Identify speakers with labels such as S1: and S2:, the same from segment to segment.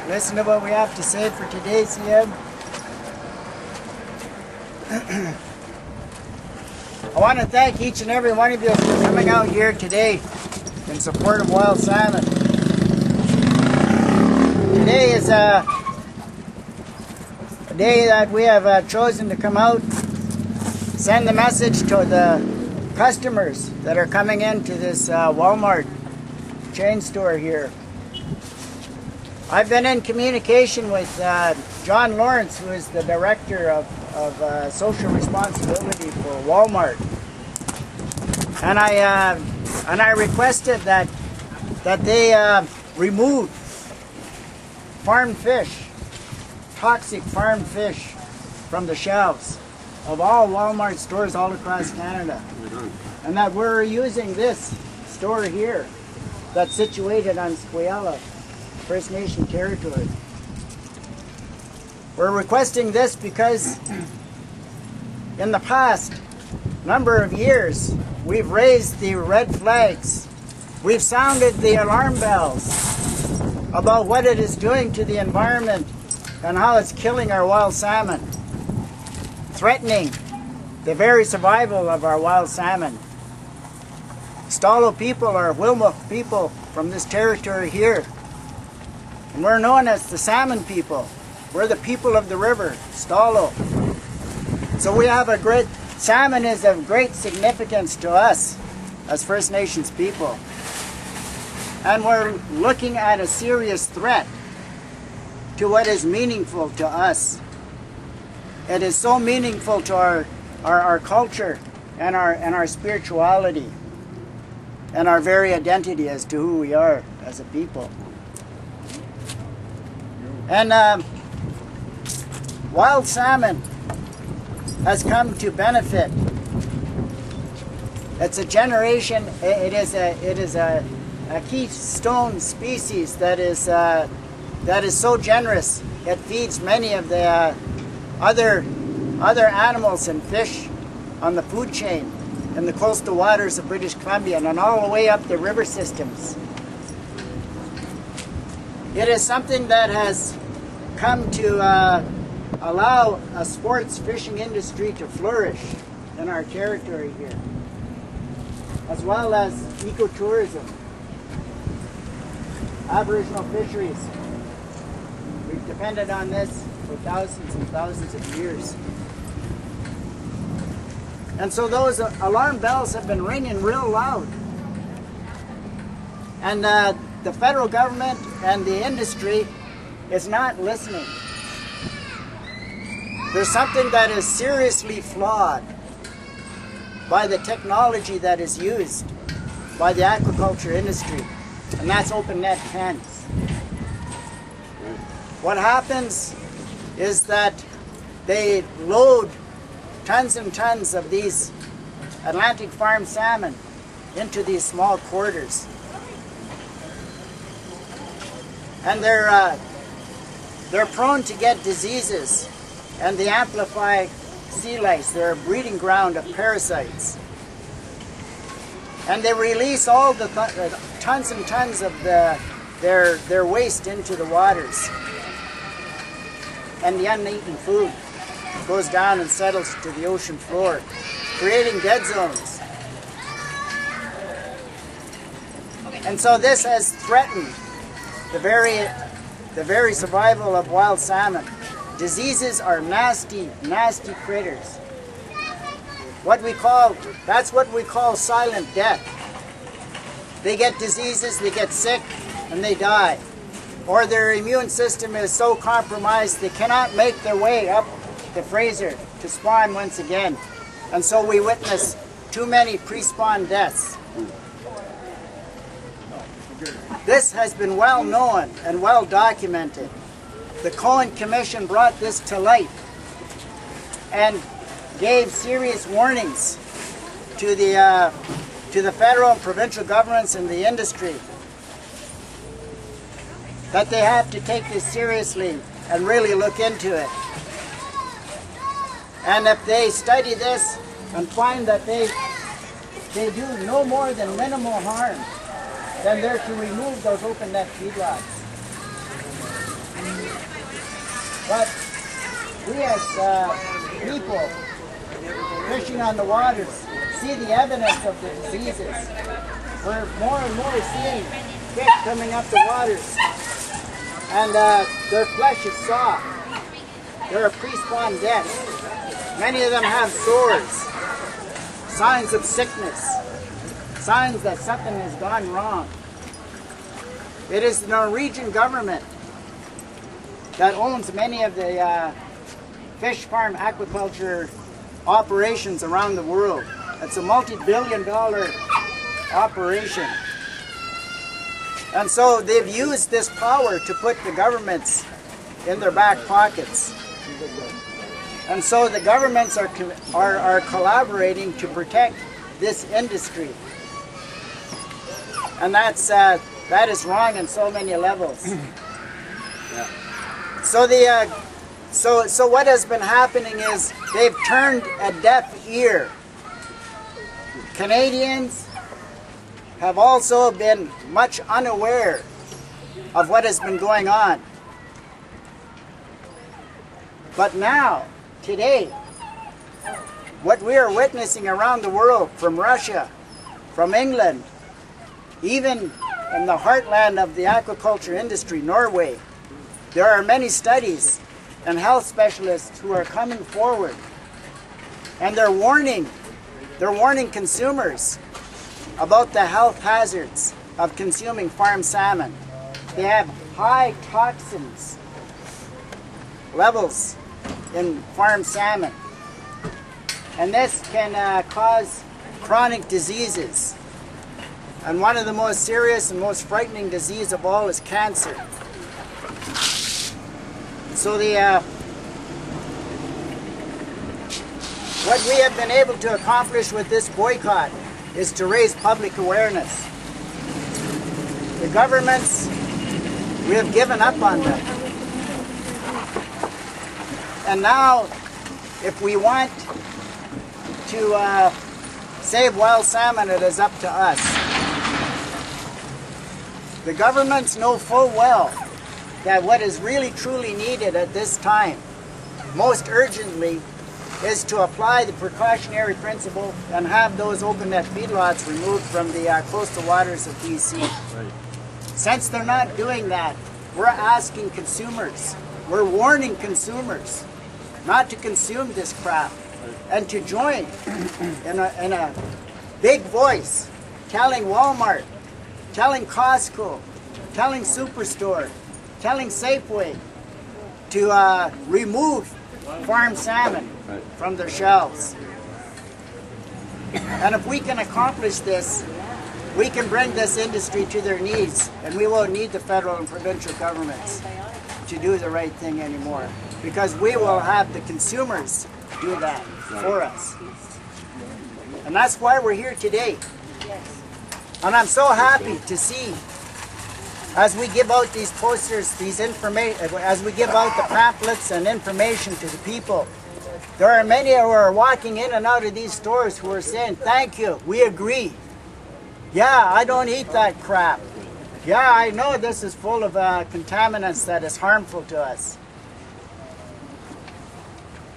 S1: listen to what we have to say for today, CM. I want to thank each and every one of you for coming out here today in support of wild salmon. Today is a day that we have chosen to come out, send the message to the customers that are coming into this Walmart chain store here. I've been in communication with John Lawrence, who is the director of social responsibility for Walmart, and I requested that they remove farmed fish, toxic farmed fish, from the shelves of all Walmart stores all across Canada, and that we're using this store here that's situated on Squeala First Nation territory. We're requesting this because in the past number of years we've raised the red flags, we've sounded the alarm bells about what it is doing to the environment and how it's killing our wild salmon, threatening the very survival of our wild salmon. Stalo people are Wilmot people from this territory here, and we're known as the salmon people. We're the people of the river, Stalo. So we have a great, salmon is of great significance to us as First Nations people. And we're looking at a serious threat to what is meaningful to us. It is so meaningful to our culture and our spirituality and our very identity as to who we are as a people. And wild salmon has come to benefit. It's a generation. It is a keystone species that is so generous. It feeds many of the other animals and fish on the food chain in the coastal waters of British Columbia and all the way up the river systems. It is something that has come to allow a sports fishing industry to flourish in our territory here, as well as ecotourism, Aboriginal fisheries. We've depended on this for thousands and thousands of years. And so those alarm bells have been ringing real loud. And the federal government and the industry is not listening. There's something that is seriously flawed by the technology that is used by the aquaculture industry, and that's open net pens. What happens is that they load tons and tons of these Atlantic farm salmon into these small quarters. And they're prone to get diseases, and they amplify sea lice. They're a breeding ground of parasites. And they release all the tons and tons of their waste into the waters. And the uneaten food goes down and settles to the ocean floor, creating dead zones. And so this has threatened the very survival of wild salmon. Diseases are nasty, nasty critters. That's what we call silent death. They get diseases, they get sick, and they die. Or their immune system is so compromised they cannot make their way up the Fraser to spawn once again. And so we witness too many pre-spawn deaths. This has been well known and well documented. The Cohen Commission brought this to light and gave serious warnings to the federal and provincial governments and the industry that they have to take this seriously and really look into it. And if they study this and find that they do no more than minimal harm, then they're to remove those open net feedlots. But we as people fishing on the waters see the evidence of the diseases. We're more and more seeing fish coming up the waters, and their flesh is soft. They're a pre-spawn death. Many of them have sores, signs of sickness, signs that something has gone wrong. It is the Norwegian government that owns many of the fish farm aquaculture operations around the world. It's a multi-billion-dollar operation. And so they've used this power to put the governments in their back pockets. And so the governments are collaborating to protect this industry. And that is wrong on so many levels. Yeah. So what has been happening is they've turned a deaf ear. Canadians have also been much unaware of what has been going on. But now, today, what we are witnessing around the world, from Russia, from England, even in the heartland of the aquaculture industry, Norway, there are many studies and health specialists who are coming forward, and they're warning consumers about the health hazards of consuming farm salmon. They have high toxins levels in farm salmon, and this can cause chronic diseases. And one of the most serious and most frightening disease of all is cancer. So what we have been able to accomplish with this boycott is to raise public awareness. The governments, we have given up on them. And now, if we want to save wild salmon, it is up to us. The governments know full well that what is really truly needed at this time, most urgently, is to apply the precautionary principle and have those open net feedlots removed from the coastal waters of BC. Right. Since they're not doing that, we're asking consumers, we're warning consumers not to consume this crap, and to join in a big voice telling Walmart, telling Costco, telling Superstore, telling Safeway to remove farm salmon from their shelves. And if we can accomplish this, we can bring this industry to their knees, and we won't need the federal and provincial governments to do the right thing anymore, because we will have the consumers do that for us. And that's why we're here today. And I'm so happy to see, as we give out these posters, as we give out the pamphlets and information to the people, there are many who are walking in and out of these stores who are saying, "Thank you, we agree. Yeah, I don't eat that crap. Yeah, I know this is full of contaminants that is harmful to us."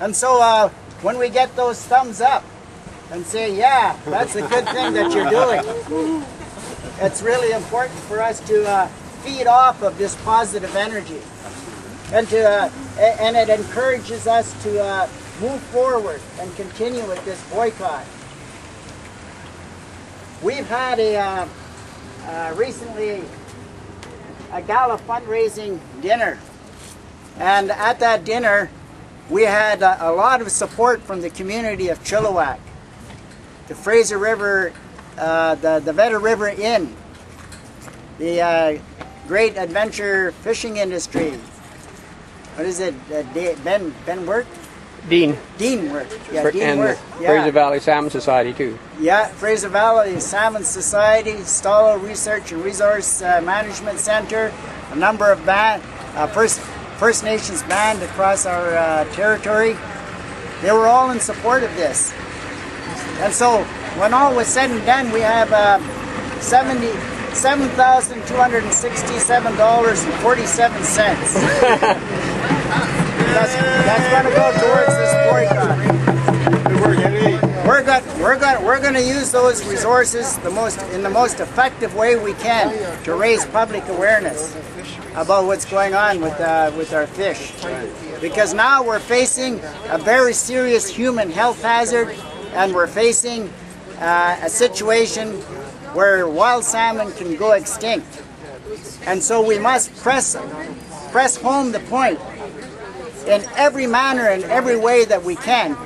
S1: And so when we get those thumbs up and say, "Yeah, that's a good thing that you're doing," it's really important for us to feed off of this positive energy, and it encourages us to move forward and continue with this boycott. We've had recently a gala fundraising dinner, and at that dinner we had a lot of support from the community of Chilliwack, the Fraser River, the Veta River Inn, the great adventure fishing industry. What is it? Ben Work?
S2: Dean.
S1: Dean Work. Yeah, Dean
S2: and
S1: Work. Yeah.
S2: Fraser Valley Salmon Society too.
S1: Yeah, Fraser Valley Salmon Society, Stalo Research and Resource Management Center, a number of First Nations band across our territory. They were all in support of this. And so when all was said and done, we have $77,267.47. that's going to go towards this boycott. We're going to use those resources in the most effective way we can to raise public awareness about what's going on with our fish. Because now we're facing a very serious human health hazard, and we're facing a situation where wild salmon can go extinct. And so we must press home the point in every manner and every way that we can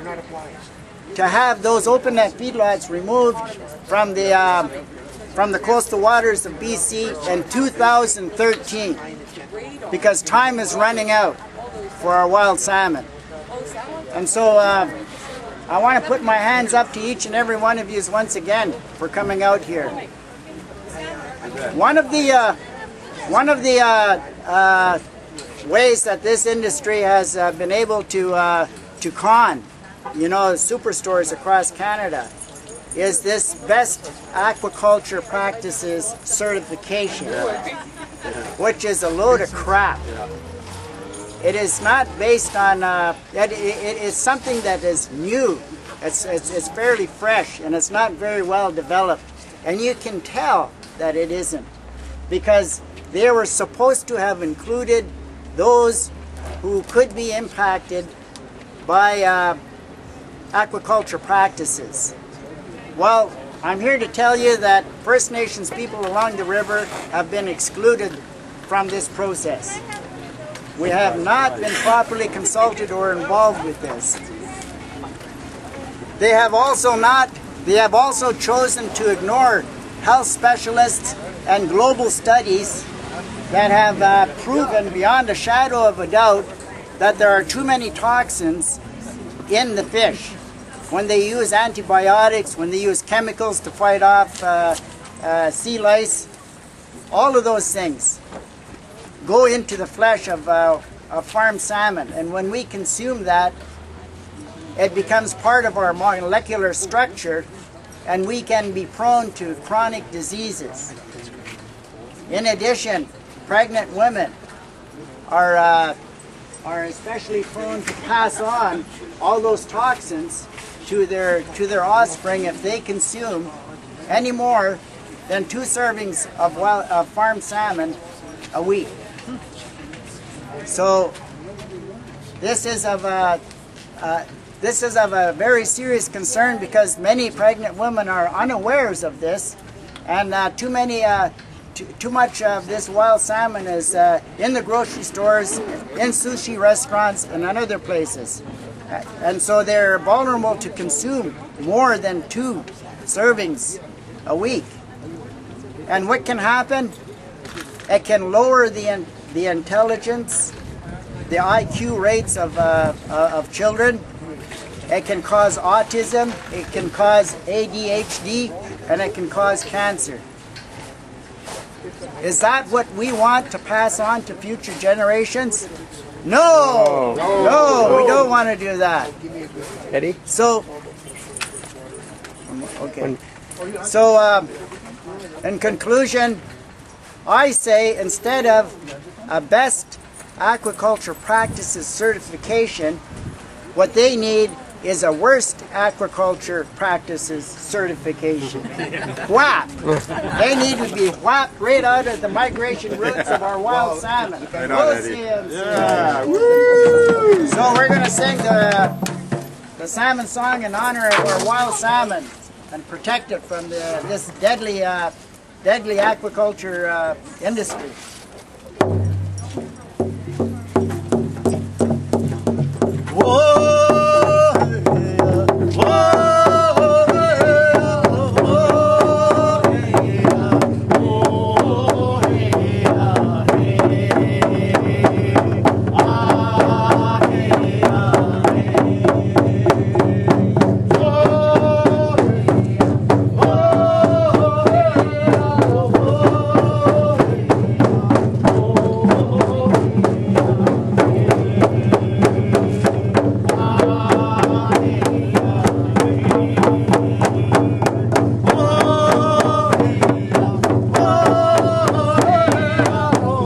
S1: to have those open net feedlots removed from the coastal waters of BC in 2013, because time is running out for our wild salmon. And so I want to put my hands up to each and every one of you once again for coming out here. One of the ways that this industry has been able to con, superstores across Canada, is this best aquaculture practices certification, which is a load of crap. It is not based on, it is something that is new. It's fairly fresh, and it's not very well developed. And you can tell that it isn't, because they were supposed to have included those who could be impacted by aquaculture practices. Well, I'm here to tell you that First Nations people along the river have been excluded from this process. We have not been properly consulted or involved with this. They have also chosen to ignore health specialists and global studies that have proven beyond a shadow of a doubt that there are too many toxins in the fish. When they use antibiotics, when they use chemicals to fight off sea lice, all of those things go into the flesh of farmed salmon. And when we consume that, it becomes part of our molecular structure, and we can be prone to chronic diseases. In addition, pregnant women are especially prone to pass on all those toxins to their offspring if they consume any more than 2 servings of farmed salmon a week. So this is of a very serious concern, because many pregnant women are unawares of this, and too much of this wild salmon is in the grocery stores, in sushi restaurants, and in other places. And so they're vulnerable to consume more than 2 servings a week. And what can happen? It can lower the intelligence, the IQ rates of children. It can cause autism, it can cause ADHD, and it can cause cancer. Is that what we want to pass on to future generations? No, we don't want to do that.
S2: Eddie?
S1: So, in conclusion, I say instead of a best aquaculture practices certification, what they need is a worst aquaculture practices certification. Whap! They need to be whapped right out of the migration routes of our wild salmon. We'll see them. Yeah. So we're going to sing the salmon song in honor of our wild salmon and protect it from this deadly aquaculture industry.